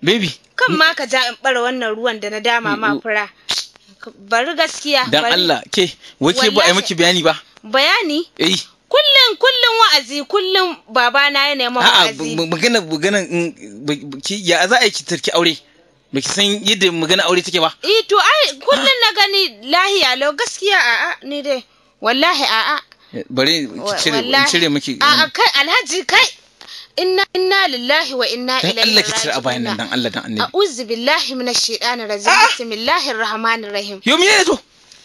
baby kan ma ka ja in bara wannan ruwan da na dama ma fura bari gaskiya dan Allah ke wai ke ba ai miki bayani ba bayani kullum wa'azi kullum babana ya nema wa'azi magana ya za a yi ki tarki aure baki san yadda magana aure take ba to ai kullum na gani lahiya lau gaskiya a'a ni dai wallahi a'a bari ki cire miki a'a kai alhaji kai inna lillahi wa inna ilaihi raji'un dan Allah ki cire a bayan nan dan Allah dan annabi a'udhu billahi minash shaitanir rajim bismillahir rahmanir rahim yo me ne to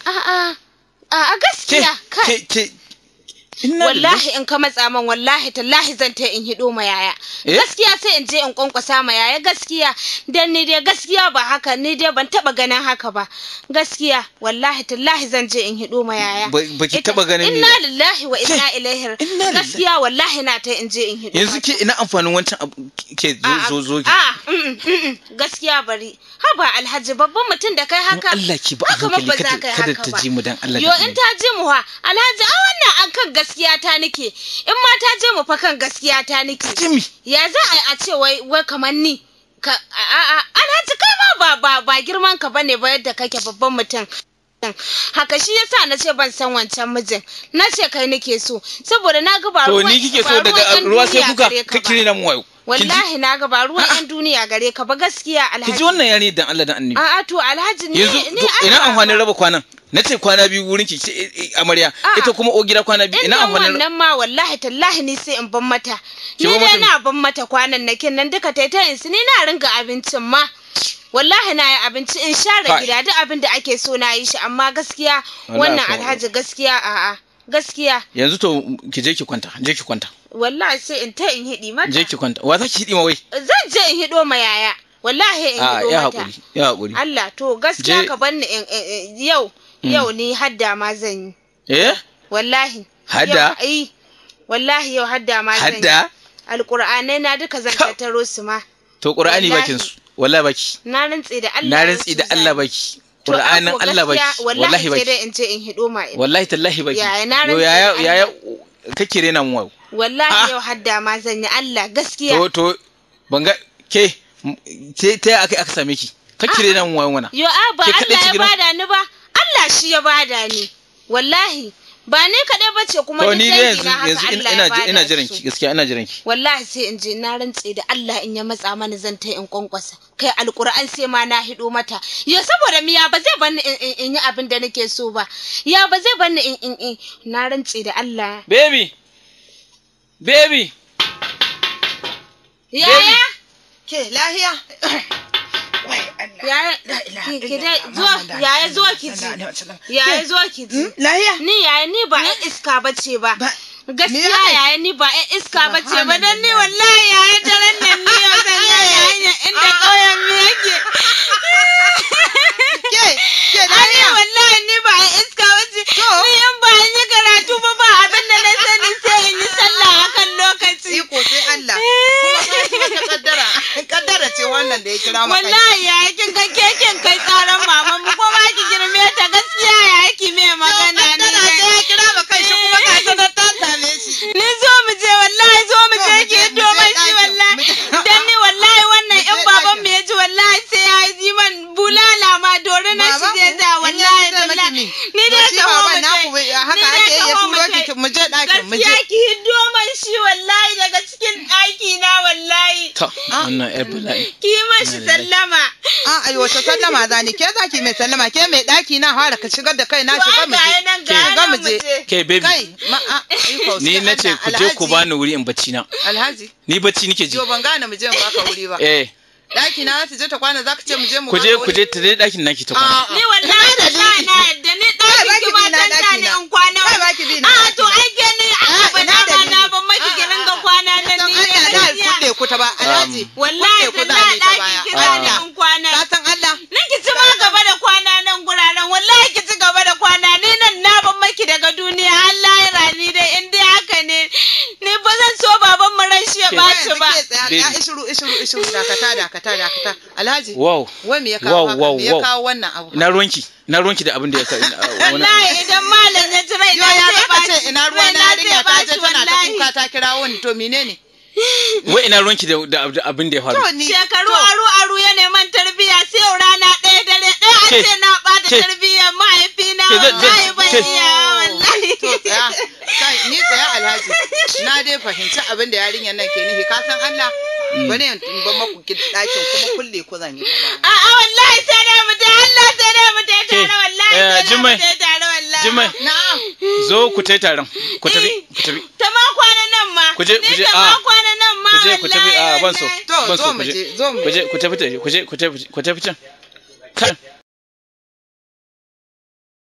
a'a gaskiya kai wallahi in ka matsa man wallahi tallahi zan ta in hido ma yaya gaskiya sai in je in kwankwasa ma yaya gaskiya dan ni dai gaskiya ba haka ni dai ban taba ganin haka ba gaskiya wallahi tallahi zan je in hido ma yaya baki taba ganin ni inna lillahi wa inna ilaihi gaskiya wallahi na ta in je in hido yanzu ke ina amfanin wancan ke zo gaskiya bari haba alhaji babban mutum da kai haka Allah ki ba hankali kada ta ji mu dan Allah yo in ta ji mu ha alhaji a wannan an kan gaskiya ta nake in ma ta je mu fa kan gaskiya ta nake ya za a ce wai kamar ni alhaji kai ma ba girman ka bane ba yadda kake babban mutum haka shi yasa na ce ban san wancan mijin na ce kai nake so saboda na ga ba ruwan to ni kike so daga ruwa sai kuka kike na mu wayo wallahi na ga ba ruwan yan duniya gare ka ba gaskiya alhaji kiji wannan yare dan Allah dan annabi a'a to alhaji ne ina amfanin raba kwanan nace kwana biyu wurin ki amarya ita kuma o gida kwana biyu ina amfanin wannan ma wallahi tallahi ni sai in ban mata ni dai na ban mata kwanan nakin nan duka taitayin su ni na ringa abincin ma wallahi na yi abinci in share gida duk abin da ake so na yi shi amma gaskiya wannan alhaji gaskiya a'a gaskiya yanzu to ki je ki kwanta wallahi sai in ta in hidi mata je ki kwanta wa za ki hidi ma wai zan je in hido ma yaya wallahi in hido mata ya hakuri Allah to gaskiya ka banni yau ni hadda ma zan yi wallahi hadda wallahi yau hadda ma zan yi hadda alqur'anai na duka zan tattaro su ma to qur'ani bakin su wallahi baki na rantsi da Allah baki qur'anin Allah baki wallahi baki sai dai in ce in hido ma wallahi tallahi baki yaya kake rena mu wallahi yau hadda ma zan yi Allah gaskiya to banga ke ta aka same ki kake rena mu wana yo ba Allah ya bada ni ba Allah shi ya bada ni wallahi ba ni kadai bace kuma ni yanzu ina jiran ki gaskiya ina jiran ki wallahi sai in je na rantse da Allah in ya matsa mani zan ta in kwankwasa kai alquran sai ma na hido mata ya saboda miya ba zai bani in yi abin da nake so ba ya ba zai bani in na rantse da Allah baby yaya ke lahiya yaya zo ki ji lahiya ni ba ɗan iska bace ba gaskiya yaya ni ba ɗan iska bace ba dan ni wallahi yaya daren nan ni yau zan yaya inda ƙauyen mu yake ke lahiya wallahi ni ba ɗan iska bace ni in ba yi karatu ba abin da na sani sai in yi sallah akan lokaci iko sai Allah kuma sai kaddara ce wannan da ya kira maka wallahi yaya kin ga keken kai tsaron maman mu ko ba ki girme ta gaskiya yaya ki me magana ne ya kira maka shi kuma ka sanar ta same shi ni zo mu je wallahi zo mu je ki domin shi wallahi dan ni wallahi wannan in baban mu ya ji wallahi sai ya yi man bulala ma dore na shi zai da wallahi ni dai ka hawo haka ake ya turo ki mu je dakin mu je gaskiya ki hiddo man shi wallahi daga cikin daki na wallahi wannan bala'i ki mashi sallama ai wata sallama zani ke zaki mai sallama ke mai daki na fara ka shigar da kai na shiga mu je ke baby ni nace ku je ku bani wuri in bacci na alhaji ni bacci nake ji yo ban gane mu je in baka wuri ba daki na ta je ta kwana zaka ce mu je mu ku je ta je dakin naki ta kwana ni wallahi da na yadda ni dakin ki ba tanta ne in kwana to ai ke ni ba na ban maki ki ringa kwana nan ni ne kulle ku ta ba alhaji wallahi ku da daki kira ni in kwana ka san Allah ni ki ci ma gaba da kwana nan guraren wallahi ki ci gaba da kwana ni nan na ban maki daga duniya Allah ya rani dai in dai haka ne ni ba zan so baban mu ran shi ya baci ba ishiru dakata alhaji wai me ya kawo wannan abu ina ruwanki da abin da ya kawo wallahi idan malam ya ji rai na ya bace ina ruwan yarinya ta je tana ta kuka ta kira wani to menene wai ina ruwanki da abin da ya faru shekaru aru ce na bata tarbiyyar mahaifina wallahi ban iya wallahi. To tsaya. Ni tsaya Alhaji. Na dai fahimci abin da yarinyar nan ke nufi. Ka san Allah bane in ban maku dakin kuma kulle ku zan yi. A'a wallahi sai da mu dai Allah sai da mu dai tare wallahi. Jimai. Na'am. Zo ku tai taron. Ku tafi. Ta ma kwana nan ma. Ku je ta ma kwana nan ma. Ku tafi ban so. Zo mu je. Ku tafi can.